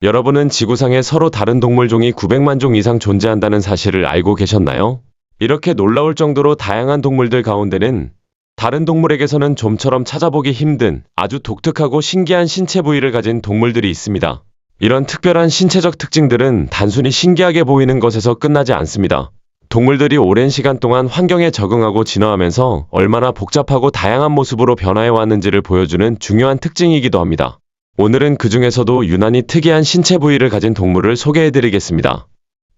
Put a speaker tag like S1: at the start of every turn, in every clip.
S1: 여러분은 지구상에 서로 다른 동물종이 900만 종 이상 존재한다는 사실을 알고 계셨나요? 이렇게 놀라울 정도로 다양한 동물들 가운데는 다른 동물에게서는 좀처럼 찾아보기 힘든 아주 독특하고 신기한 신체 부위를 가진 동물들이 있습니다. 이런 특별한 신체적 특징들은 단순히 신기하게 보이는 것에서 끝나지 않습니다. 동물들이 오랜 시간 동안 환경에 적응하고 진화하면서 얼마나 복잡하고 다양한 모습으로 변화해 왔는지를 보여주는 중요한 특징이기도 합니다. 오늘은 그 중에서도 유난히 특이한 신체 부위를 가진 동물을 소개해드리겠습니다.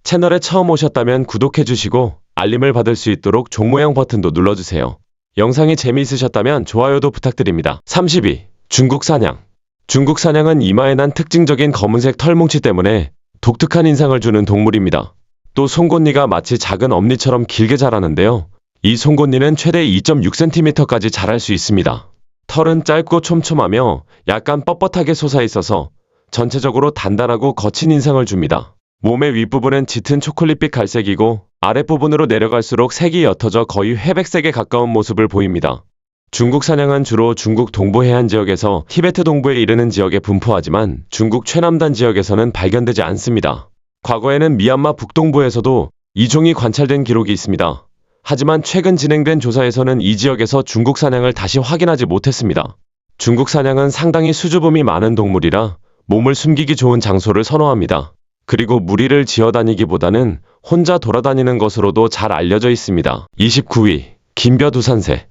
S1: 채널에 처음 오셨다면 구독해주시고 알림을 받을 수 있도록 종 모양 버튼도 눌러주세요. 영상이 재미있으셨다면 좋아요도 부탁드립니다. 32. 중국 사냥. 중국 사냥은 이마에 난 특징적인 검은색 털뭉치 때문에 독특한 인상을 주는 동물입니다. 또 송곳니가 마치 작은 엄니처럼 길게 자라는데요. 이 송곳니는 최대 2.6cm까지 자랄 수 있습니다. 털은 짧고 촘촘하며 약간 뻣뻣하게 솟아있어서 전체적으로 단단하고 거친 인상을 줍니다. 몸의 윗부분은 짙은 초콜릿빛 갈색이고 아랫부분으로 내려갈수록 색이 옅어져 거의 회백색에 가까운 모습을 보입니다. 중국 사냥은 주로 중국 동부 해안 지역에서 티베트 동부에 이르는 지역에 분포하지만 중국 최남단 지역에서는 발견되지 않습니다. 과거에는 미얀마 북동부에서도 이 종이 관찰된 기록이 있습니다. 하지만 최근 진행된 조사에서는 이 지역에서 중국 사냥을 다시 확인하지 못했습니다. 중국 사냥은 상당히 수줍음이 많은 동물이라 몸을 숨기기 좋은 장소를 선호합니다. 그리고 무리를 지어다니기보다는 혼자 돌아다니는 것으로도 잘 알려져 있습니다. 29위. 긴벼두산새.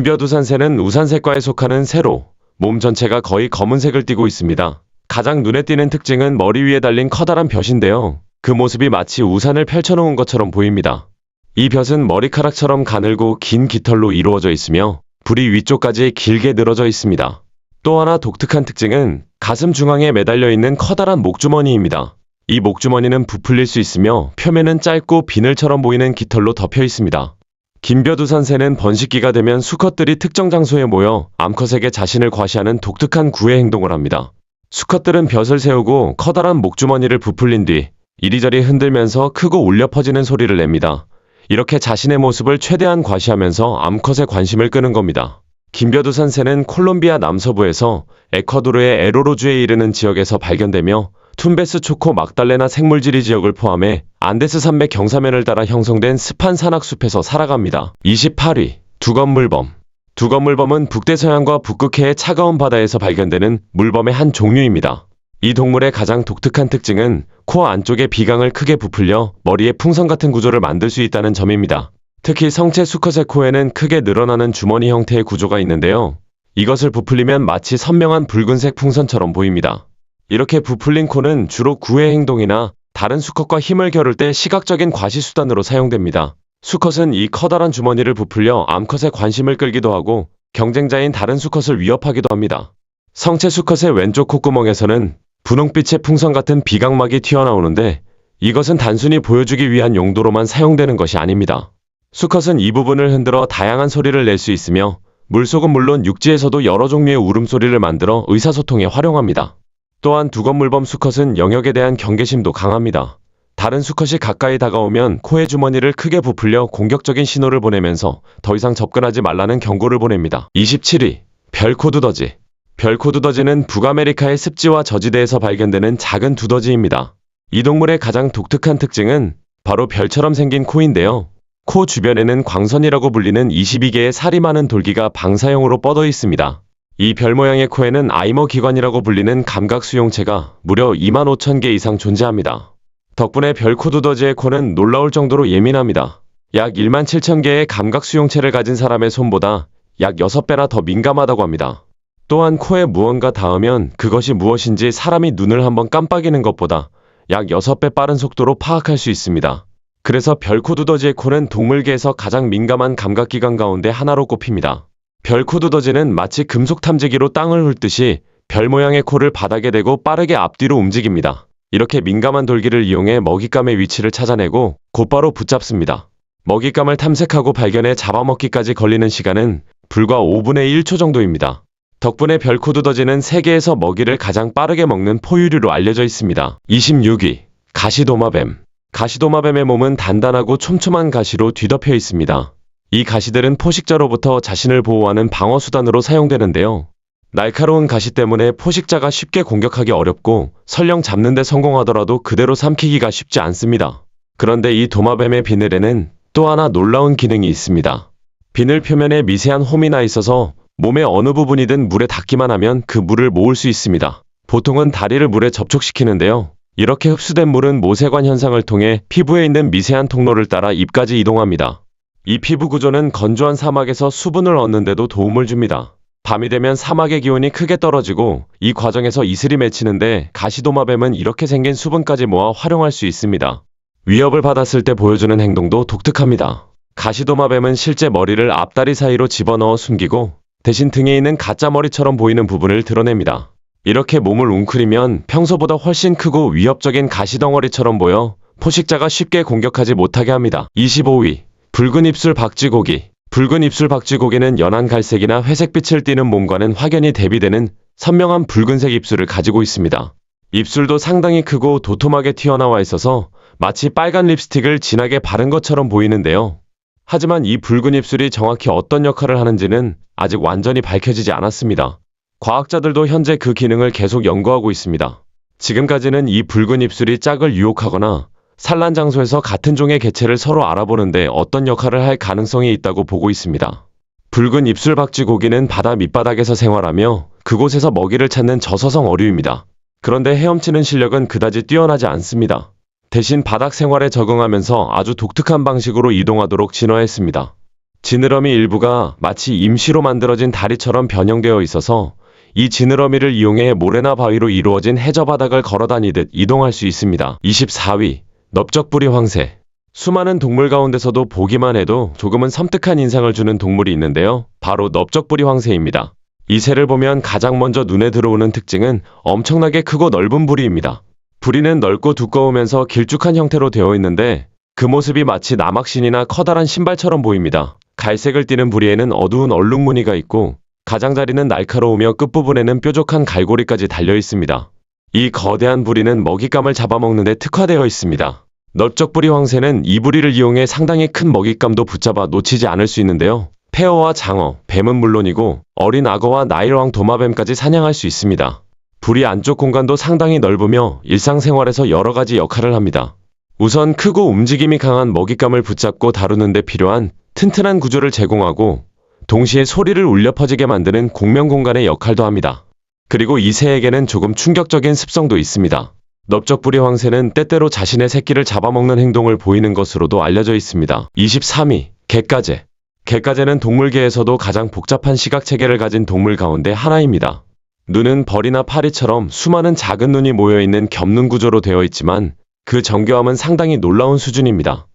S1: 긴벼두산새는 우산새과에 속하는 새로 몸 전체가 거의 검은색을 띠고 있습니다. 가장 눈에 띄는 특징은 머리 위에 달린 커다란 벼인데요. 그 모습이 마치 우산을 펼쳐놓은 것처럼 보입니다. 이 벼은 머리카락처럼 가늘고 긴 깃털로 이루어져 있으며 부리 위쪽까지 길게 늘어져 있습니다. 또 하나 독특한 특징은 가슴 중앙에 매달려 있는 커다란 목주머니입니다. 이 목주머니는 부풀릴 수 있으며 표면은 짧고 비늘처럼 보이는 깃털로 덮여 있습니다. 긴벼두산새는 번식기가 되면 수컷들이 특정 장소에 모여 암컷에게 자신을 과시하는 독특한 구애 행동을 합니다. 수컷들은 벼을 세우고 커다란 목주머니를 부풀린 뒤 이리저리 흔들면서 크고 울려 퍼지는 소리를 냅니다. 이렇게 자신의 모습을 최대한 과시하면서 암컷의 관심을 끄는 겁니다. 긴벼두산새는 콜롬비아 남서부에서 에콰도르의 에로로주에 이르는 지역에서 발견되며 툰베스 초코 막달레나 생물지리 지역을 포함해 안데스 산맥 경사면을 따라 형성된 습한 산악숲에서 살아갑니다. 28위. 두건물범. 두건물범은 북대서양과 북극해의 차가운 바다에서 발견되는 물범의 한 종류입니다. 이 동물의 가장 독특한 특징은 코 안쪽에 비강을 크게 부풀려 머리에 풍선 같은 구조를 만들 수 있다는 점입니다. 특히 성체 수컷의 코에는 크게 늘어나는 주머니 형태의 구조가 있는데요. 이것을 부풀리면 마치 선명한 붉은색 풍선처럼 보입니다. 이렇게 부풀린 코는 주로 구애 행동이나 다른 수컷과 힘을 겨룰 때 시각적인 과시수단으로 사용됩니다. 수컷은 이 커다란 주머니를 부풀려 암컷의 관심을 끌기도 하고 경쟁자인 다른 수컷을 위협하기도 합니다. 성체 수컷의 왼쪽 콧구멍에서는 분홍빛의 풍선 같은 비강막이 튀어나오는데 이것은 단순히 보여주기 위한 용도로만 사용되는 것이 아닙니다. 수컷은 이 부분을 흔들어 다양한 소리를 낼 수 있으며 물속은 물론 육지에서도 여러 종류의 울음소리를 만들어 의사소통에 활용합니다. 또한 두건물범 수컷은 영역에 대한 경계심도 강합니다. 다른 수컷이 가까이 다가오면 코의 주머니를 크게 부풀려 공격적인 신호를 보내면서 더 이상 접근하지 말라는 경고를 보냅니다. 27위. 별코두더지. 별코두더지는 북아메리카의 습지와 저지대에서 발견되는 작은 두더지입니다. 이 동물의 가장 독특한 특징은 바로 별처럼 생긴 코인데요. 코 주변에는 광선이라고 불리는 22개의 살이 많은 돌기가 방사형으로 뻗어 있습니다. 이 별 모양의 코에는 아이머 기관이라고 불리는 감각 수용체가 무려 25,000개 이상 존재합니다. 덕분에 별코두더지의 코는 놀라울 정도로 예민합니다. 약 17,000개의 감각 수용체를 가진 사람의 손보다 약 6배나 더 민감하다고 합니다. 또한 코에 무언가 닿으면 그것이 무엇인지 사람이 눈을 한번 깜빡이는 것보다 약 6배 빠른 속도로 파악할 수 있습니다. 그래서 별코두더지의 코는 동물계에서 가장 민감한 감각기관 가운데 하나로 꼽힙니다. 별코두더지는 마치 금속 탐지기로 땅을 훑듯이 별 모양의 코를 바닥에 대고 빠르게 앞뒤로 움직입니다. 이렇게 민감한 돌기를 이용해 먹잇감의 위치를 찾아내고 곧바로 붙잡습니다. 먹잇감을 탐색하고 발견해 잡아먹기까지 걸리는 시간은 불과 5분의 1초 정도입니다. 덕분에 별코두더지는 세계에서 먹이를 가장 빠르게 먹는 포유류로 알려져 있습니다. 26위. 가시도마뱀. 가시도마뱀의 몸은 단단하고 촘촘한 가시로 뒤덮여 있습니다. 이 가시들은 포식자로부터 자신을 보호하는 방어수단으로 사용되는데요. 날카로운 가시 때문에 포식자가 쉽게 공격하기 어렵고 설령 잡는데 성공하더라도 그대로 삼키기가 쉽지 않습니다. 그런데 이 도마뱀의 비늘에는 또 하나 놀라운 기능이 있습니다. 비늘 표면에 미세한 홈이 나 있어서 몸의 어느 부분이든 물에 닿기만 하면 그 물을 모을 수 있습니다. 보통은 다리를 물에 접촉시키는데요. 이렇게 흡수된 물은 모세관 현상을 통해 피부에 있는 미세한 통로를 따라 입까지 이동합니다. 이 피부 구조는 건조한 사막에서 수분을 얻는데도 도움을 줍니다. 밤이 되면 사막의 기온이 크게 떨어지고 이 과정에서 이슬이 맺히는데 가시도마뱀은 이렇게 생긴 수분까지 모아 활용할 수 있습니다. 위협을 받았을 때 보여주는 행동도 독특합니다. 가시도마뱀은 실제 머리를 앞다리 사이로 집어넣어 숨기고 대신 등에 있는 가짜 머리처럼 보이는 부분을 드러냅니다. 이렇게 몸을 웅크리면 평소보다 훨씬 크고 위협적인 가시덩어리처럼 보여 포식자가 쉽게 공격하지 못하게 합니다. 25위. 붉은 입술 박쥐고기. 붉은 입술 박쥐고기는 연한 갈색이나 회색빛을 띠는 몸과는 확연히 대비되는 선명한 붉은색 입술을 가지고 있습니다. 입술도 상당히 크고 도톰하게 튀어나와 있어서 마치 빨간 립스틱을 진하게 바른 것처럼 보이는데요. 하지만 이 붉은 입술이 정확히 어떤 역할을 하는지는 아직 완전히 밝혀지지 않았습니다. 과학자들도 현재 그 기능을 계속 연구하고 있습니다. 지금까지는 이 붉은 입술이 짝을 유혹하거나 산란 장소에서 같은 종의 개체를 서로 알아보는데 어떤 역할을 할 가능성이 있다고 보고 있습니다. 붉은 입술 박쥐고기는 바다 밑바닥에서 생활하며 그곳에서 먹이를 찾는 저서성 어류입니다. 그런데 헤엄치는 실력은 그다지 뛰어나지 않습니다. 대신 바닥 생활에 적응하면서 아주 독특한 방식으로 이동하도록 진화했습니다. 지느러미 일부가 마치 임시로 만들어진 다리처럼 변형되어 있어서 이 지느러미를 이용해 모래나 바위로 이루어진 해저 바닥을 걸어다니듯 이동할 수 있습니다. 24위. 넓적부리 황새. 수많은 동물 가운데서도 보기만 해도 조금은 섬뜩한 인상을 주는 동물이 있는데요. 바로 넓적부리 황새입니다. 이 새를 보면 가장 먼저 눈에 들어오는 특징은 엄청나게 크고 넓은 부리입니다. 부리는 넓고 두꺼우면서 길쭉한 형태로 되어 있는데 그 모습이 마치 나막신이나 커다란 신발처럼 보입니다. 갈색을 띠는 부리에는 어두운 얼룩무늬가 있고 가장자리는 날카로우며 끝부분에는 뾰족한 갈고리까지 달려 있습니다. 이 거대한 부리는 먹잇감을 잡아먹는 데 특화되어 있습니다. 넓적부리 황새는 이 부리를 이용해 상당히 큰 먹잇감도 붙잡아 놓치지 않을 수 있는데요. 폐어와 장어, 뱀은 물론이고 어린 악어와 나일왕 도마뱀까지 사냥할 수 있습니다. 부리 안쪽 공간도 상당히 넓으며 일상생활에서 여러 가지 역할을 합니다. 우선 크고 움직임이 강한 먹잇감을 붙잡고 다루는 데 필요한 튼튼한 구조를 제공하고 동시에 소리를 울려 퍼지게 만드는 공명 공간의 역할도 합니다. 그리고 이 새에게는 조금 충격적인 습성도 있습니다. 넓적부리 황새는 때때로 자신의 새끼를 잡아먹는 행동을 보이는 것으로도 알려져 있습니다. 23위. 갯가재. 갯가재는 동물계에서도 가장 복잡한 시각체계를 가진 동물 가운데 하나입니다. 눈은 벌이나 파리처럼 수많은 작은 눈이 모여있는 겹눈 구조로 되어 있지만 그 정교함은 상당히 놀라운 수준입니다.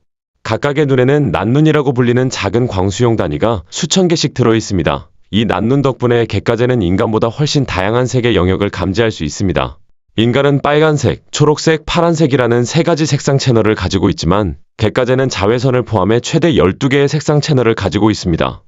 S1: 각각의 눈에는 난눈이라고 불리는 작은 광수용 단위가 수천 개씩 들어있습니다. 이 난눈 덕분에 갯가재는 인간보다 훨씬 다양한 색의 영역을 감지할 수 있습니다. 인간은 빨간색, 초록색, 파란색이라는 세 가지 색상 채널을 가지고 있지만 갯가재는 자외선을 포함해 최대 12개의 색상 채널을 가지고 있습니다.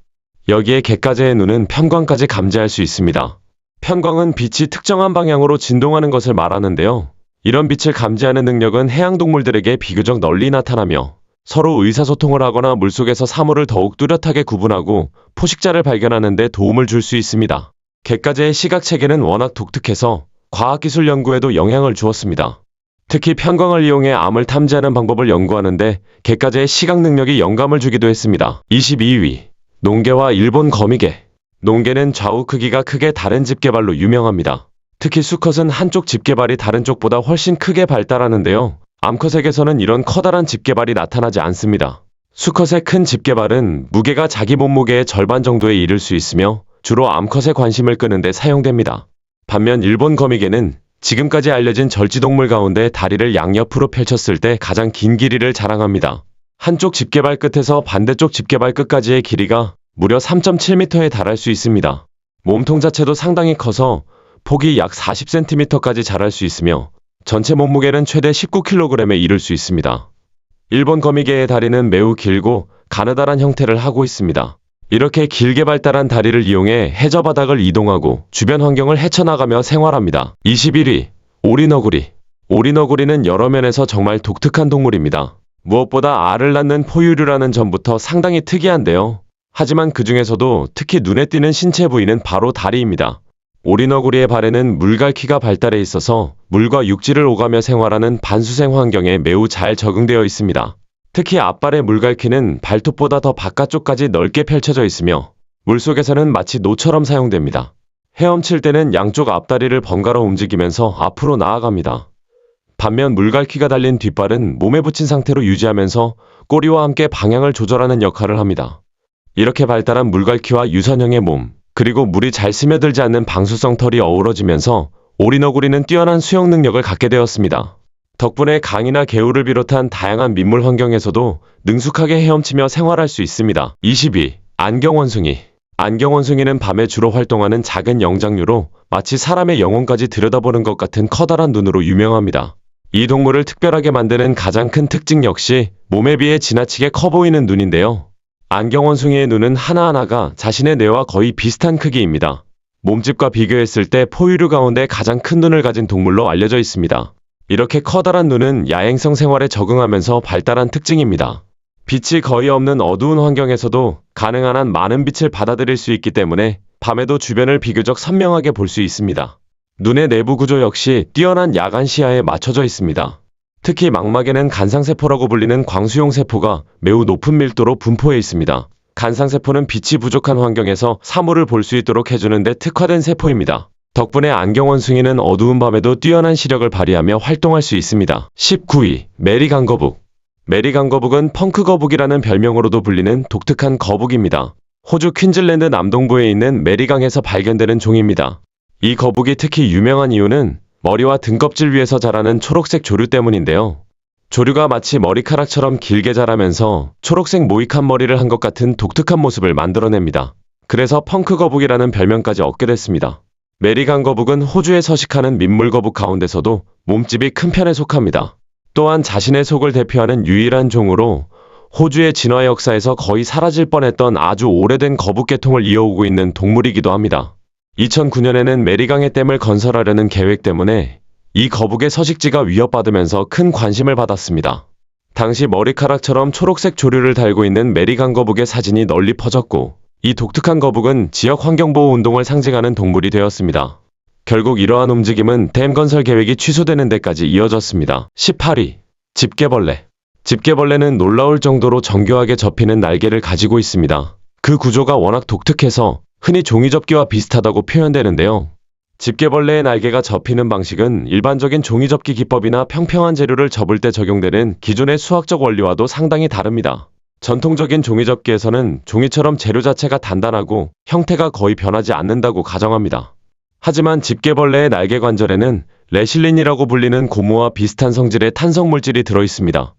S1: 여기에 갯가재의 눈은 편광까지 감지할 수 있습니다. 편광은 빛이 특정한 방향으로 진동하는 것을 말하는데요. 이런 빛을 감지하는 능력은 해양동물들에게 비교적 널리 나타나며 서로 의사소통을 하거나 물속에서 사물을 더욱 뚜렷하게 구분하고 포식자를 발견하는 데 도움을 줄 수 있습니다. 갯가재의 시각체계는 워낙 독특해서 과학기술 연구에도 영향을 주었습니다. 특히 편광을 이용해 암을 탐지하는 방법을 연구하는데 갯가재의 시각 능력이 영감을 주기도 했습니다. 22위. 농개와 일본 거미개. 농개는 좌우 크기가 크게 다른 집게발로 유명합니다. 특히 수컷은 한쪽 집게발이 다른 쪽보다 훨씬 크게 발달하는데요. 암컷에게서는 이런 커다란 집게발이 나타나지 않습니다. 수컷의 큰 집게발은 무게가 자기 몸무게의 절반 정도에 이를 수 있으며 주로 암컷의 관심을 끄는 데 사용됩니다. 반면 일본 거미개는 지금까지 알려진 절지동물 가운데 다리를 양옆으로 펼쳤을 때 가장 긴 길이를 자랑합니다. 한쪽 집게발 끝에서 반대쪽 집게발 끝까지의 길이가 무려 3.7m에 달할 수 있습니다. 몸통 자체도 상당히 커서 폭이 약 40cm까지 자랄 수 있으며 전체 몸무게는 최대 19kg에 이를 수 있습니다. 일본 거미개의 다리는 매우 길고 가느다란 형태를 하고 있습니다. 이렇게 길게 발달한 다리를 이용해 해저 바닥을 이동하고 주변 환경을 헤쳐나가며 생활합니다. 21위. 오리너구리. 오리너구리는 여러 면에서 정말 독특한 동물입니다. 무엇보다 알을 낳는 포유류라는 점부터 상당히 특이한데요. 하지만 그 중에서도 특히 눈에 띄는 신체 부위는 바로 다리입니다. 오리너구리의 발에는 물갈퀴가 발달해 있어서 물과 육지를 오가며 생활하는 반수생 환경에 매우 잘 적응되어 있습니다. 특히 앞발의 물갈퀴는 발톱보다 더 바깥쪽까지 넓게 펼쳐져 있으며 물속에서는 마치 노처럼 사용됩니다. 헤엄칠 때는 양쪽 앞다리를 번갈아 움직이면서 앞으로 나아갑니다. 반면 물갈퀴가 달린 뒷발은 몸에 붙인 상태로 유지하면서 꼬리와 함께 방향을 조절하는 역할을 합니다. 이렇게 발달한 물갈퀴와 유선형의 몸, 그리고 물이 잘 스며들지 않는 방수성 털이 어우러지면서 오리너구리는 뛰어난 수영 능력을 갖게 되었습니다. 덕분에 강이나 개울을 비롯한 다양한 민물 환경에서도 능숙하게 헤엄치며 생활할 수 있습니다. 22. 안경원숭이. 안경원숭이는 밤에 주로 활동하는 작은 영장류로 마치 사람의 영혼까지 들여다보는 것 같은 커다란 눈으로 유명합니다. 이 동물을 특별하게 만드는 가장 큰 특징 역시 몸에 비해 지나치게 커 보이는 눈인데요. 안경원숭이의 눈은 하나하나가 자신의 뇌와 거의 비슷한 크기입니다. 몸집과 비교했을 때 포유류 가운데 가장 큰 눈을 가진 동물로 알려져 있습니다. 이렇게 커다란 눈은 야행성 생활에 적응하면서 발달한 특징입니다. 빛이 거의 없는 어두운 환경에서도 가능한 한 많은 빛을 받아들일 수 있기 때문에 밤에도 주변을 비교적 선명하게 볼 수 있습니다. 눈의 내부 구조 역시 뛰어난 야간 시야에 맞춰져 있습니다. 특히 망막에는 간상세포라고 불리는 광수용 세포가 매우 높은 밀도로 분포해 있습니다. 간상세포는 빛이 부족한 환경에서 사물을 볼 수 있도록 해주는 데 특화된 세포입니다. 덕분에 안경원숭이는 어두운 밤에도 뛰어난 시력을 발휘하며 활동할 수 있습니다. 19위. 메리강거북. 메리강거북은 펑크거북이라는 별명으로도 불리는 독특한 거북입니다. 호주 퀸즐랜드 남동부에 있는 메리강에서 발견되는 종입니다. 이 거북이 특히 유명한 이유는 머리와 등껍질 위에서 자라는 초록색 조류 때문인데요. 조류가 마치 머리카락처럼 길게 자라면서 초록색 모이칸 머리를 한 것 같은 독특한 모습을 만들어냅니다. 그래서 펑크거북이라는 별명까지 얻게 됐습니다. 메리강거북은 호주에 서식하는 민물거북 가운데서도 몸집이 큰 편에 속합니다. 또한 자신의 속을 대표하는 유일한 종으로 호주의 진화 역사에서 거의 사라질 뻔했던 아주 오래된 거북 계통을 이어오고 있는 동물이기도 합니다. 2009년에는 메리강의 댐을 건설하려는 계획 때문에 이 거북의 서식지가 위협받으면서 큰 관심을 받았습니다. 당시 머리카락처럼 초록색 조류를 달고 있는 메리강 거북의 사진이 널리 퍼졌고 이 독특한 거북은 지역 환경보호 운동을 상징하는 동물이 되었습니다. 결국 이러한 움직임은 댐 건설 계획이 취소되는 데까지 이어졌습니다. 18위. 집게벌레. 집게벌레는 놀라울 정도로 정교하게 접히는 날개를 가지고 있습니다. 그 구조가 워낙 독특해서 흔히 종이접기와 비슷하다고 표현되는데요. 집게벌레의 날개가 접히는 방식은 일반적인 종이접기 기법이나 평평한 재료를 접을 때 적용되는 기존의 수학적 원리와도 상당히 다릅니다. 전통적인 종이접기에서는 종이처럼 재료 자체가 단단하고 형태가 거의 변하지 않는다고 가정합니다. 하지만 집게벌레의 날개 관절에는 레실린이라고 불리는 고무와 비슷한 성질의 탄성 물질이 들어있습니다.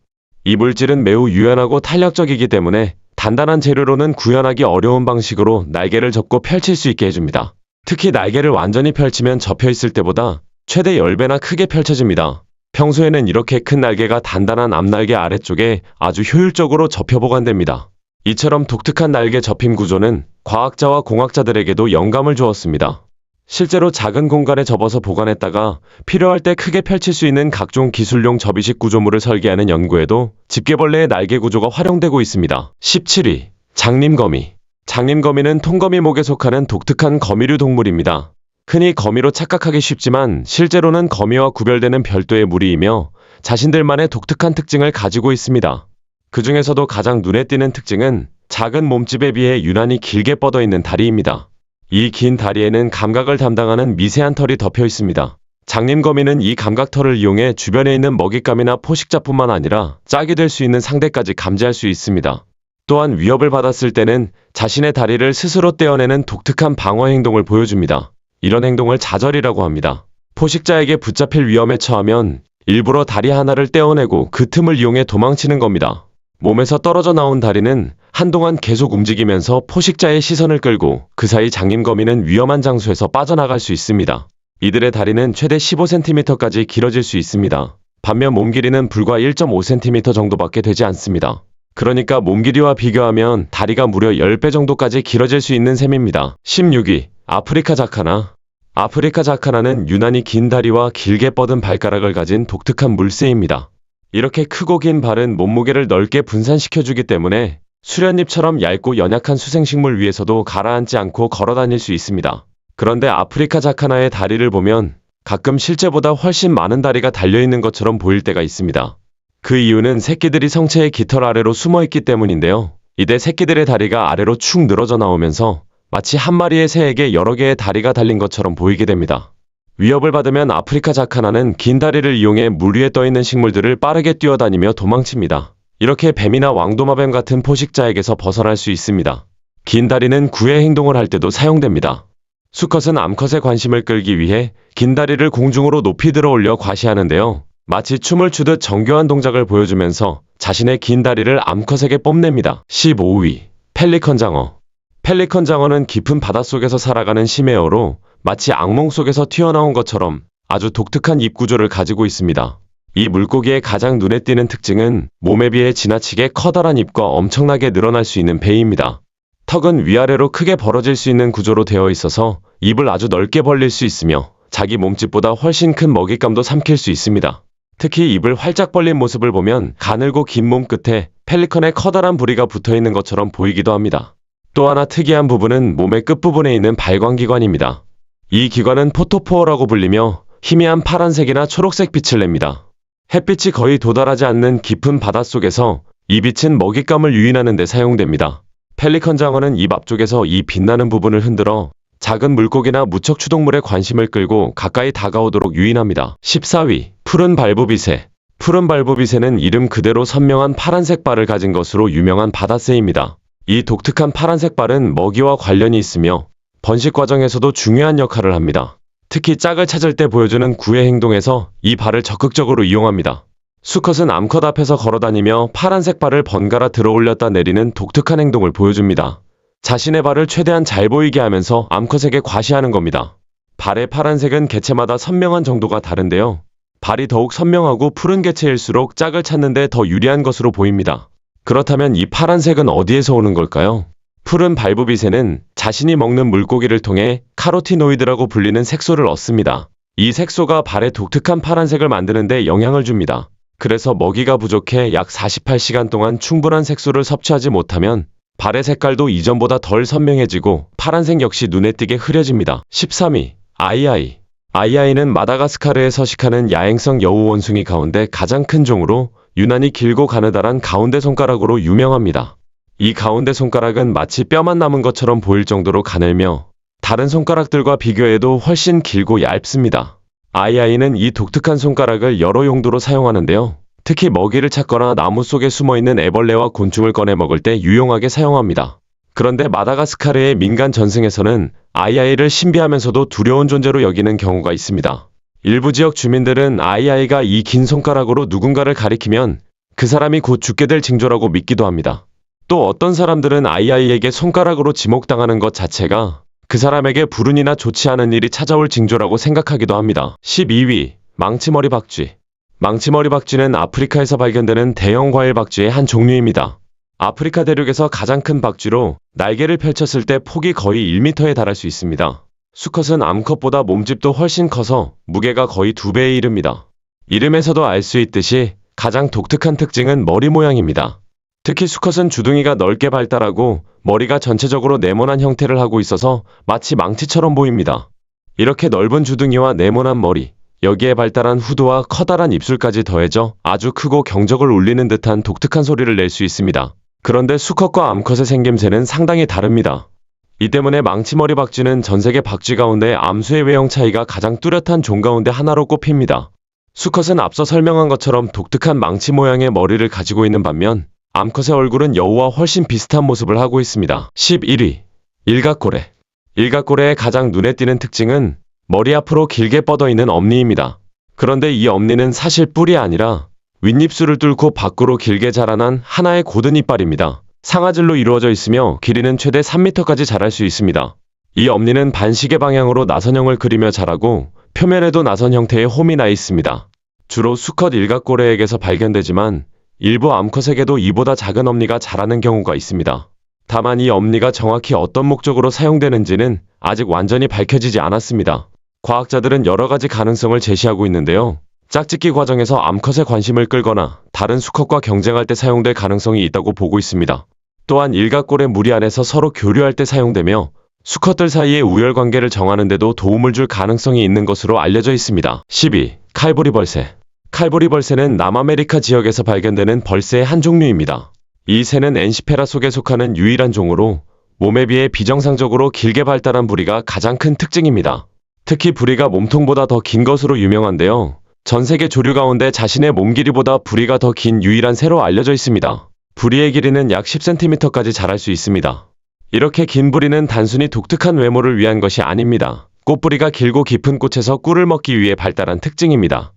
S1: 이 물질은 매우 유연하고 탄력적이기 때문에 단단한 재료로는 구현하기 어려운 방식으로 날개를 접고 펼칠 수 있게 해줍니다. 특히 날개를 완전히 펼치면 접혀있을 때보다 최대 10배나 크게 펼쳐집니다. 평소에는 이렇게 큰 날개가 단단한 앞날개 아래쪽에 아주 효율적으로 접혀 보관됩니다. 이처럼 독특한 날개 접힘 구조는 과학자와 공학자들에게도 영감을 주었습니다. 실제로 작은 공간에 접어서 보관했다가 필요할 때 크게 펼칠 수 있는 각종 기술용 접이식 구조물을 설계하는 연구에도 집게벌레의 날개 구조가 활용되고 있습니다. 17위. 장님거미. 장님거미는 통거미목에 속하는 독특한 거미류 동물입니다. 흔히 거미로 착각하기 쉽지만 실제로는 거미와 구별되는 별도의 무리이며 자신들만의 독특한 특징을 가지고 있습니다. 그 중에서도 가장 눈에 띄는 특징은 작은 몸집에 비해 유난히 길게 뻗어 있는 다리입니다. 이 긴 다리에는 감각을 담당하는 미세한 털이 덮여 있습니다. 장님거미는 이 감각털을 이용해 주변에 있는 먹잇감이나 포식자뿐만 아니라 짝이 될 수 있는 상대까지 감지할 수 있습니다. 또한 위협을 받았을 때는 자신의 다리를 스스로 떼어내는 독특한 방어 행동을 보여줍니다. 이런 행동을 자절이라고 합니다. 포식자에게 붙잡힐 위험에 처하면 일부러 다리 하나를 떼어내고 그 틈을 이용해 도망치는 겁니다. 몸에서 떨어져 나온 다리는 한동안 계속 움직이면서 포식자의 시선을 끌고 그 사이 장님거미는 위험한 장소에서 빠져나갈 수 있습니다. 이들의 다리는 최대 15cm까지 길어질 수 있습니다. 반면 몸 길이는 불과 1.5cm 정도밖에 되지 않습니다. 그러니까 몸 길이와 비교하면 다리가 무려 10배 정도까지 길어질 수 있는 셈입니다. 16위. 아프리카 자카나. 아프리카 자카나는 유난히 긴 다리와 길게 뻗은 발가락을 가진 독특한 물새입니다. 이렇게 크고 긴 발은 몸무게를 넓게 분산시켜주기 때문에 수련잎처럼 얇고 연약한 수생식물 위에서도 가라앉지 않고 걸어 다닐 수 있습니다. 그런데 아프리카 자카나의 다리를 보면 가끔 실제보다 훨씬 많은 다리가 달려있는 것처럼 보일 때가 있습니다. 그 이유는 새끼들이 성체의 깃털 아래로 숨어있기 때문인데요. 이때 새끼들의 다리가 아래로 축 늘어져 나오면서 마치 한 마리의 새에게 여러 개의 다리가 달린 것처럼 보이게 됩니다. 위협을 받으면 아프리카 자카나는 긴 다리를 이용해 물 위에 떠있는 식물들을 빠르게 뛰어다니며 도망칩니다. 이렇게 뱀이나 왕도마뱀 같은 포식자에게서 벗어날 수 있습니다. 긴 다리는 구애 행동을 할 때도 사용됩니다. 수컷은 암컷의 관심을 끌기 위해 긴 다리를 공중으로 높이 들어 올려 과시하는데요. 마치 춤을 추듯 정교한 동작을 보여주면서 자신의 긴 다리를 암컷에게 뽐냅니다. 15위. 펠리컨 장어. 펠리컨 장어는 깊은 바닷속에서 살아가는 심해어로 마치 악몽 속에서 튀어나온 것처럼 아주 독특한 입 구조를 가지고 있습니다. 이 물고기의 가장 눈에 띄는 특징은 몸에 비해 지나치게 커다란 입과 엄청나게 늘어날 수 있는 배입니다. 턱은 위아래로 크게 벌어질 수 있는 구조로 되어 있어서 입을 아주 넓게 벌릴 수 있으며 자기 몸집보다 훨씬 큰 먹잇감도 삼킬 수 있습니다. 특히 입을 활짝 벌린 모습을 보면 가늘고 긴 몸 끝에 펠리컨의 커다란 부리가 붙어있는 것처럼 보이기도 합니다. 또 하나 특이한 부분은 몸의 끝부분에 있는 발광기관입니다. 이 기관은 포토포어라고 불리며 희미한 파란색이나 초록색 빛을 냅니다. 햇빛이 거의 도달하지 않는 깊은 바닷속에서 이 빛은 먹잇감을 유인하는 데 사용됩니다. 펠리컨 장어는 입 앞쪽에서 이 빛나는 부분을 흔들어 작은 물고기나 무척 추동물의 관심을 끌고 가까이 다가오도록 유인합니다. 14위. 푸른 발부비새. 푸른 발부비새는 이름 그대로 선명한 파란색 발을 가진 것으로 유명한 바다새입니다. 이 독특한 파란색 발은 먹이와 관련이 있으며 번식 과정에서도 중요한 역할을 합니다. 특히 짝을 찾을 때 보여주는 구애 행동에서 이 발을 적극적으로 이용합니다. 수컷은 암컷 앞에서 걸어다니며 파란색 발을 번갈아 들어 올렸다 내리는 독특한 행동을 보여줍니다. 자신의 발을 최대한 잘 보이게 하면서 암컷에게 과시하는 겁니다. 발의 파란색은 개체마다 선명한 정도가 다른데요. 발이 더욱 선명하고 푸른 개체일수록 짝을 찾는 데 더 유리한 것으로 보입니다. 그렇다면 이 파란색은 어디에서 오는 걸까요? 푸른 발부비새는 자신이 먹는 물고기를 통해 카로티노이드라고 불리는 색소를 얻습니다. 이 색소가 발의 독특한 파란색을 만드는 데 영향을 줍니다. 그래서 먹이가 부족해 약 48시간 동안 충분한 색소를 섭취하지 못하면 발의 색깔도 이전보다 덜 선명해지고 파란색 역시 눈에 띄게 흐려집니다. 13위. 아이아이. 아이아이는 마다가스카르에 서식하는 야행성 여우 원숭이 가운데 가장 큰 종으로 유난히 길고 가느다란 가운데 손가락으로 유명합니다. 이 가운데 손가락은 마치 뼈만 남은 것처럼 보일 정도로 가늘며 다른 손가락들과 비교해도 훨씬 길고 얇습니다. 아이아이는 이 독특한 손가락을 여러 용도로 사용하는데요. 특히 먹이를 찾거나 나무 속에 숨어있는 애벌레와 곤충을 꺼내 먹을 때 유용하게 사용합니다. 그런데 마다가스카르의 민간 전승에서는 아이아이를 신비하면서도 두려운 존재로 여기는 경우가 있습니다. 일부 지역 주민들은 아이아이가 이 긴 손가락으로 누군가를 가리키면 그 사람이 곧 죽게 될 징조라고 믿기도 합니다. 또 어떤 사람들은 아이아이에게 손가락으로 지목당하는 것 자체가 그 사람에게 불운이나 좋지 않은 일이 찾아올 징조라고 생각하기도 합니다. 12위. 망치머리 박쥐. 망치머리 박쥐는 아프리카에서 발견되는 대형 과일 박쥐의 한 종류입니다. 아프리카 대륙에서 가장 큰 박쥐로 날개를 펼쳤을 때 폭이 거의 1m에 달할 수 있습니다. 수컷은 암컷보다 몸집도 훨씬 커서 무게가 거의 2배에 이릅니다. 이름에서도 알 수 있듯이 가장 독특한 특징은 머리 모양입니다. 특히 수컷은 주둥이가 넓게 발달하고 머리가 전체적으로 네모난 형태를 하고 있어서 마치 망치처럼 보입니다. 이렇게 넓은 주둥이와 네모난 머리, 여기에 발달한 후두와 커다란 입술까지 더해져 아주 크고 경적을 울리는 듯한 독특한 소리를 낼 수 있습니다. 그런데 수컷과 암컷의 생김새는 상당히 다릅니다. 이 때문에 망치머리 박쥐는 전세계 박쥐 가운데 암수의 외형 차이가 가장 뚜렷한 종 가운데 하나로 꼽힙니다. 수컷은 앞서 설명한 것처럼 독특한 망치 모양의 머리를 가지고 있는 반면 암컷의 얼굴은 여우와 훨씬 비슷한 모습을 하고 있습니다. 11위. 일각고래. 일각고래의 가장 눈에 띄는 특징은 머리 앞으로 길게 뻗어있는 엄니입니다. 그런데 이 엄니는 사실 뿔이 아니라 윗입술을 뚫고 밖으로 길게 자라난 하나의 고든 이빨입니다. 상아질로 이루어져 있으며 길이는 최대 3m까지 자랄 수 있습니다. 이 엄니는 반시계 방향으로 나선형을 그리며 자라고 표면에도 나선 형태의 홈이 나 있습니다. 주로 수컷 일각고래에게서 발견되지만 일부 암컷에게도 이보다 작은 엄니가 자라는 경우가 있습니다. 다만 이 엄니가 정확히 어떤 목적으로 사용되는지는 아직 완전히 밝혀지지 않았습니다. 과학자들은 여러 가지 가능성을 제시하고 있는데요. 짝짓기 과정에서 암컷의 관심을 끌거나 다른 수컷과 경쟁할 때 사용될 가능성이 있다고 보고 있습니다. 또한 일각고래 무리 안에서 서로 교류할 때 사용되며 수컷들 사이의 우열 관계를 정하는 데도 도움을 줄 가능성이 있는 것으로 알려져 있습니다. 12. 칼부리 벌새. 칼부리 벌새는 남아메리카 지역에서 발견되는 벌새의 한 종류입니다. 이 새는 엔시페라 속에 속하는 유일한 종으로 몸에 비해 비정상적으로 길게 발달한 부리가 가장 큰 특징입니다. 특히 부리가 몸통보다 더 긴 것으로 유명한데요. 전 세계 조류 가운데 자신의 몸 길이보다 부리가 더 긴 유일한 새로 알려져 있습니다. 부리의 길이는 약 10cm까지 자랄 수 있습니다. 이렇게 긴 부리는 단순히 독특한 외모를 위한 것이 아닙니다. 꽃부리가 길고 깊은 꽃에서 꿀을 먹기 위해 발달한 특징입니다.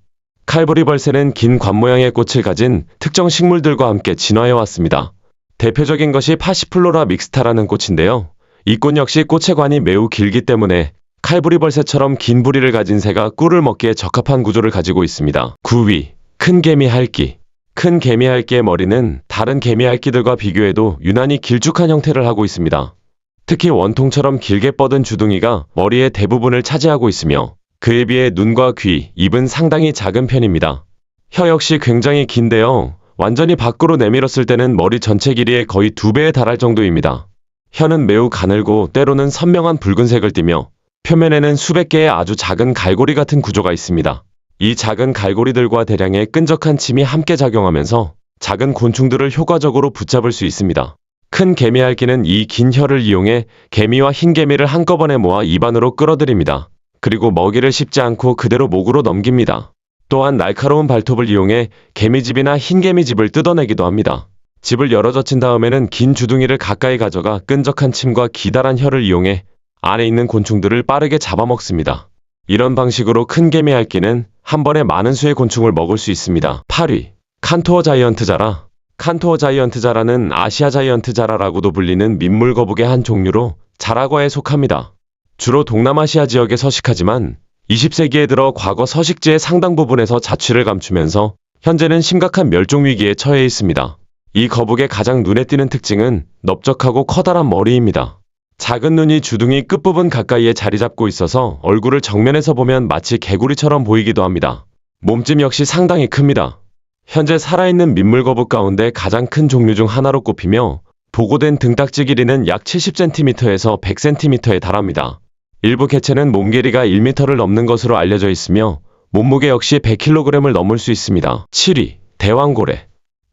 S1: 칼부리 벌새는 긴 관 모양의 꽃을 가진 특정 식물들과 함께 진화해 왔습니다. 대표적인 것이 파시플로라 믹스타라는 꽃인데요. 이 꽃 역시 꽃의 관이 매우 길기 때문에 칼부리 벌새처럼 긴 부리를 가진 새가 꿀을 먹기에 적합한 구조를 가지고 있습니다. 9위. 큰 개미핥기. 큰 개미핥기의 머리는 다른 개미핥기들과 비교해도 유난히 길쭉한 형태를 하고 있습니다. 특히 원통처럼 길게 뻗은 주둥이가 머리의 대부분을 차지하고 있으며 그에 비해 눈과 귀, 입은 상당히 작은 편입니다. 혀 역시 굉장히 긴데요. 완전히 밖으로 내밀었을 때는 머리 전체 길이의 거의 2배에 달할 정도입니다. 혀는 매우 가늘고 때로는 선명한 붉은색을 띠며 표면에는 수백 개의 아주 작은 갈고리 같은 구조가 있습니다. 이 작은 갈고리들과 대량의 끈적한 침이 함께 작용하면서 작은 곤충들을 효과적으로 붙잡을 수 있습니다. 큰 개미핥기는 이 긴 혀를 이용해 개미와 흰개미를 한꺼번에 모아 입안으로 끌어들입니다. 그리고 먹이를 씹지 않고 그대로 목으로 넘깁니다. 또한 날카로운 발톱을 이용해 개미집이나 흰개미집을 뜯어내기도 합니다. 집을 열어젖힌 다음에는 긴 주둥이를 가까이 가져가 끈적한 침과 기다란 혀를 이용해 안에 있는 곤충들을 빠르게 잡아먹습니다. 이런 방식으로 큰 개미핥기는 한 번에 많은 수의 곤충을 먹을 수 있습니다. 8위. 칸토어 자이언트 자라. 칸토어 자이언트 자라는 아시아 자이언트 자라라고도 불리는 민물거북의 한 종류로 자라과에 속합니다. 주로 동남아시아 지역에 서식하지만 20세기에 들어 과거 서식지의 상당 부분에서 자취를 감추면서 현재는 심각한 멸종 위기에 처해 있습니다. 이 거북의 가장 눈에 띄는 특징은 넓적하고 커다란 머리입니다. 작은 눈이 주둥이 끝부분 가까이에 자리 잡고 있어서 얼굴을 정면에서 보면 마치 개구리처럼 보이기도 합니다. 몸집 역시 상당히 큽니다. 현재 살아있는 민물거북 가운데 가장 큰 종류 중 하나로 꼽히며 보고된 등딱지 길이는 약 70cm에서 100cm에 달합니다. 일부 개체는 몸 길이가 1m를 넘는 것으로 알려져 있으며 몸무게 역시 100kg을 넘을 수 있습니다. 7위. 대왕고래.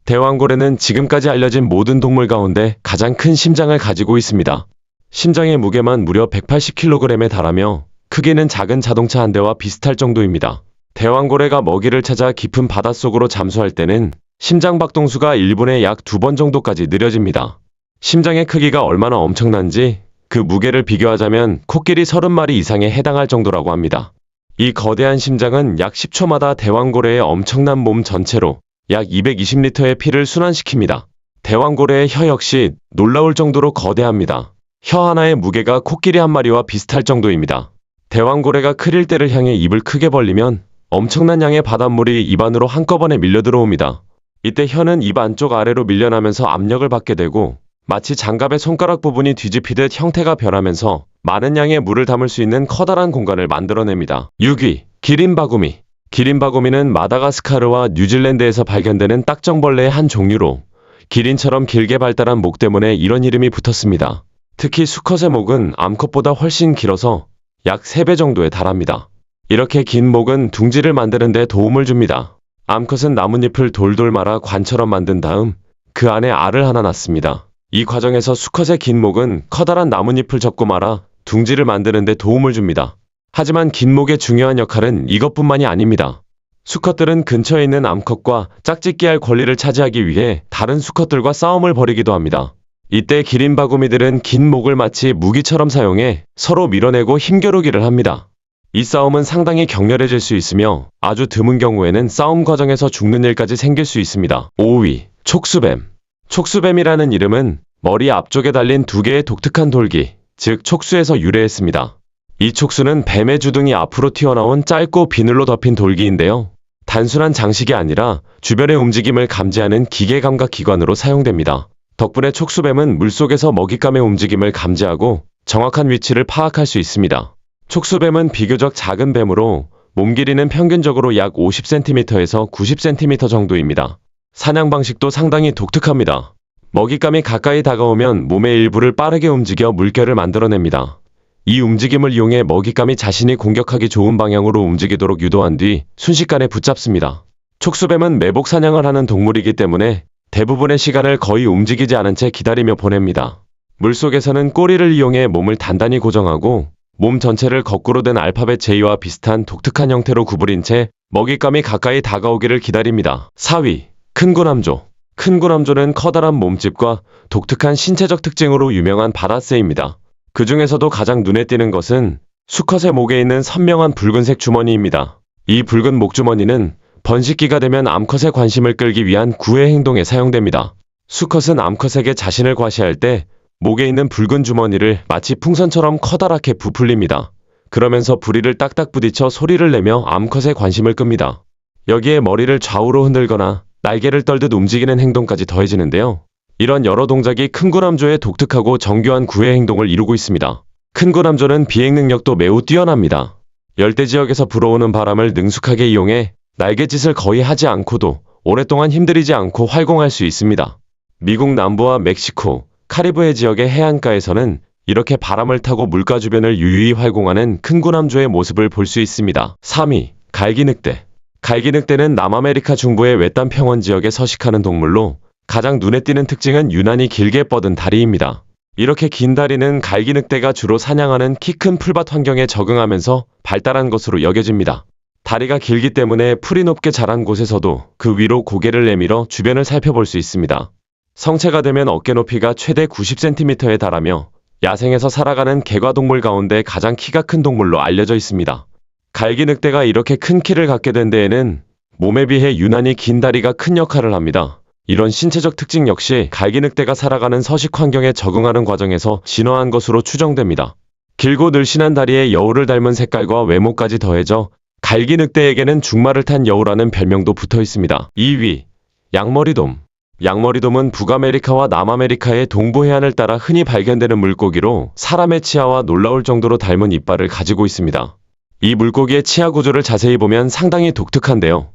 S1: 대왕고래는 지금까지 알려진 모든 동물 가운데 가장 큰 심장을 가지고 있습니다. 심장의 무게만 무려 180kg에 달하며 크기는 작은 자동차 한 대와 비슷할 정도입니다. 대왕고래가 먹이를 찾아 깊은 바닷속으로 잠수할 때는 심장 박동수가 1분에 약 2번 정도까지 느려집니다. 심장의 크기가 얼마나 엄청난지 그 무게를 비교하자면 코끼리 30마리 이상에 해당할 정도라고 합니다. 이 거대한 심장은 약 10초마다 대왕고래의 엄청난 몸 전체로 약 220리터의 피를 순환시킵니다. 대왕고래의 혀 역시 놀라울 정도로 거대합니다. 혀 하나의 무게가 코끼리 한 마리와 비슷할 정도입니다. 대왕고래가 크릴 때를 향해 입을 크게 벌리면 엄청난 양의 바닷물이 입 안으로 한꺼번에 밀려 들어옵니다. 이때 혀는 입 안쪽 아래로 밀려나면서 압력을 받게 되고 마치 장갑의 손가락 부분이 뒤집히듯 형태가 변하면서 많은 양의 물을 담을 수 있는 커다란 공간을 만들어냅니다. 6위. 기린바구미. 기린바구미는 마다가스카르와 뉴질랜드에서 발견되는 딱정벌레의 한 종류로 기린처럼 길게 발달한 목 때문에 이런 이름이 붙었습니다. 특히 수컷의 목은 암컷보다 훨씬 길어서 약 3배 정도에 달합니다. 이렇게 긴 목은 둥지를 만드는 데 도움을 줍니다. 암컷은 나뭇잎을 돌돌 말아 관처럼 만든 다음 그 안에 알을 하나 낳습니다. 이 과정에서 수컷의 긴 목은 커다란 나뭇잎을 접고 말아 둥지를 만드는 데 도움을 줍니다. 하지만 긴 목의 중요한 역할은 이것뿐만이 아닙니다. 수컷들은 근처에 있는 암컷과 짝짓기할 권리를 차지하기 위해 다른 수컷들과 싸움을 벌이기도 합니다. 이때 기린바구미들은 긴 목을 마치 무기처럼 사용해 서로 밀어내고 힘겨루기를 합니다. 이 싸움은 상당히 격렬해질 수 있으며 아주 드문 경우에는 싸움 과정에서 죽는 일까지 생길 수 있습니다. 5위. 촉수뱀. 촉수뱀이라는 이름은 머리 앞쪽에 달린 2개의 독특한 돌기, 즉 촉수에서 유래했습니다. 이 촉수는 뱀의 주둥이 앞으로 튀어나온 짧고 비늘로 덮인 돌기인데요. 단순한 장식이 아니라 주변의 움직임을 감지하는 기계 감각 기관으로 사용됩니다. 덕분에 촉수뱀은 물속에서 먹잇감의 움직임을 감지하고 정확한 위치를 파악할 수 있습니다. 촉수뱀은 비교적 작은 뱀으로 몸 길이는 평균적으로 약 50cm에서 90cm 정도입니다. 사냥 방식도 상당히 독특합니다. 먹잇감이 가까이 다가오면 몸의 일부를 빠르게 움직여 물결을 만들어냅니다. 이 움직임을 이용해 먹잇감이 자신이 공격하기 좋은 방향으로 움직이도록 유도한 뒤 순식간에 붙잡습니다. 촉수뱀은 매복 사냥을 하는 동물이기 때문에 대부분의 시간을 거의 움직이지 않은 채 기다리며 보냅니다. 물속에서는 꼬리를 이용해 몸을 단단히 고정하고 몸 전체를 거꾸로 된 알파벳 J와 비슷한 독특한 형태로 구부린 채 먹잇감이 가까이 다가오기를 기다립니다. 4위, 큰구남조. 큰구남조는 커다란 몸집과 독특한 신체적 특징으로 유명한 바다새입니다. 그 중에서도 가장 눈에 띄는 것은 수컷의 목에 있는 선명한 붉은색 주머니입니다. 이 붉은 목주머니는 번식기가 되면 암컷의 관심을 끌기 위한 구애 행동에 사용됩니다. 수컷은 암컷에게 자신을 과시할 때 목에 있는 붉은 주머니를 마치 풍선처럼 커다랗게 부풀립니다. 그러면서 부리를 딱딱 부딪혀 소리를 내며 암컷의 관심을 끕니다. 여기에 머리를 좌우로 흔들거나 날개를 떨듯 움직이는 행동까지 더해지는데요. 이런 여러 동작이 큰구남조의 독특하고 정교한 구애 행동을 이루고 있습니다. 큰구남조는 비행 능력도 매우 뛰어납니다. 열대 지역에서 불어오는 바람을 능숙하게 이용해 날갯짓을 거의 하지 않고도 오랫동안 힘들이지 않고 활공할 수 있습니다. 미국 남부와 멕시코, 카리브해 지역의 해안가에서는 이렇게 바람을 타고 물가 주변을 유유히 활공하는 큰구남조의 모습을 볼 수 있습니다. 3위, 갈기늑대. 갈기늑대는 남아메리카 중부의 외딴 평원 지역에 서식하는 동물로 가장 눈에 띄는 특징은 유난히 길게 뻗은 다리입니다. 이렇게 긴 다리는 갈기늑대가 주로 사냥하는 키 큰 풀밭 환경에 적응하면서 발달한 것으로 여겨집니다. 다리가 길기 때문에 풀이 높게 자란 곳에서도 그 위로 고개를 내밀어 주변을 살펴볼 수 있습니다. 성체가 되면 어깨 높이가 최대 90cm에 달하며 야생에서 살아가는 개과동물 가운데 가장 키가 큰 동물로 알려져 있습니다. 갈기늑대가 이렇게 큰 키를 갖게 된 데에는 몸에 비해 유난히 긴 다리가 큰 역할을 합니다. 이런 신체적 특징 역시 갈기늑대가 살아가는 서식 환경에 적응하는 과정에서 진화한 것으로 추정됩니다. 길고 늘씬한 다리에 여우를 닮은 색깔과 외모까지 더해져 갈기늑대에게는 중말을 탄 여우라는 별명도 붙어 있습니다. 2위, 양머리돔. 양머리돔은 북아메리카와 남아메리카의 동부 해안을 따라 흔히 발견되는 물고기로 사람의 치아와 놀라울 정도로 닮은 이빨을 가지고 있습니다. 이 물고기의 치아 구조를 자세히 보면 상당히 독특한데요.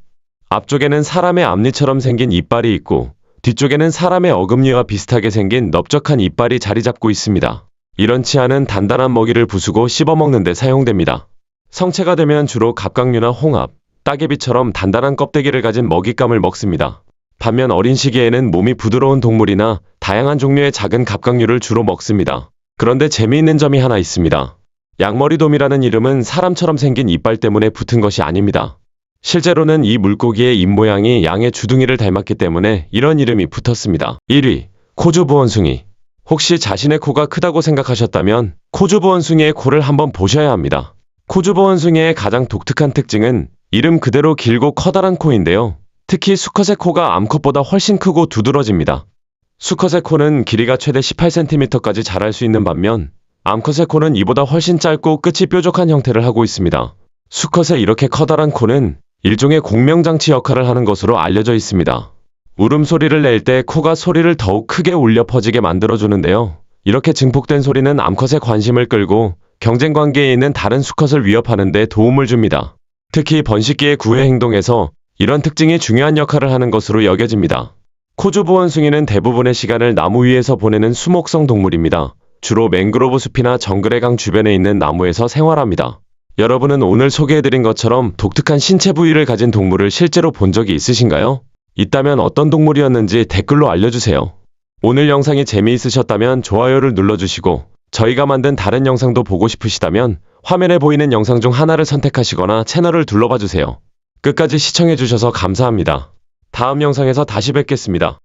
S1: 앞쪽에는 사람의 앞니처럼 생긴 이빨이 있고 뒤쪽에는 사람의 어금니와 비슷하게 생긴 넓적한 이빨이 자리 잡고 있습니다. 이런 치아는 단단한 먹이를 부수고 씹어먹는 데 사용됩니다. 성체가 되면 주로 갑각류나 홍합, 따개비처럼 단단한 껍데기를 가진 먹잇감을 먹습니다. 반면 어린 시기에는 몸이 부드러운 동물이나 다양한 종류의 작은 갑각류를 주로 먹습니다. 그런데 재미있는 점이 하나 있습니다. 양머리돔이라는 이름은 사람처럼 생긴 이빨 때문에 붙은 것이 아닙니다. 실제로는 이 물고기의 입모양이 양의 주둥이를 닮았기 때문에 이런 이름이 붙었습니다. 1위, 코주보원숭이. 혹시 자신의 코가 크다고 생각하셨다면 코주보원숭이의 코를 한번 보셔야 합니다. 코주보원숭이의 가장 독특한 특징은 이름 그대로 길고 커다란 코인데요. 특히 수컷의 코가 암컷보다 훨씬 크고 두드러집니다. 수컷의 코는 길이가 최대 18cm까지 자랄 수 있는 반면 암컷의 코는 이보다 훨씬 짧고 끝이 뾰족한 형태를 하고 있습니다. 수컷의 이렇게 커다란 코는 일종의 공명장치 역할을 하는 것으로 알려져 있습니다. 울음소리를 낼 때 코가 소리를 더욱 크게 울려 퍼지게 만들어주는데요. 이렇게 증폭된 소리는 암컷의 관심을 끌고 경쟁 관계에 있는 다른 수컷을 위협하는 데 도움을 줍니다. 특히 번식기의 구애 행동에서 이런 특징이 중요한 역할을 하는 것으로 여겨집니다. 코주보원숭이는 대부분의 시간을 나무 위에서 보내는 수목성 동물입니다. 주로 맹그로브 숲이나 정글의 강 주변에 있는 나무에서 생활합니다. 여러분은 오늘 소개해드린 것처럼 독특한 신체 부위를 가진 동물을 실제로 본 적이 있으신가요? 있다면 어떤 동물이었는지 댓글로 알려주세요. 오늘 영상이 재미있으셨다면 좋아요를 눌러주시고 저희가 만든 다른 영상도 보고 싶으시다면 화면에 보이는 영상 중 하나를 선택하시거나 채널을 둘러봐주세요. 끝까지 시청해주셔서 감사합니다. 다음 영상에서 다시 뵙겠습니다.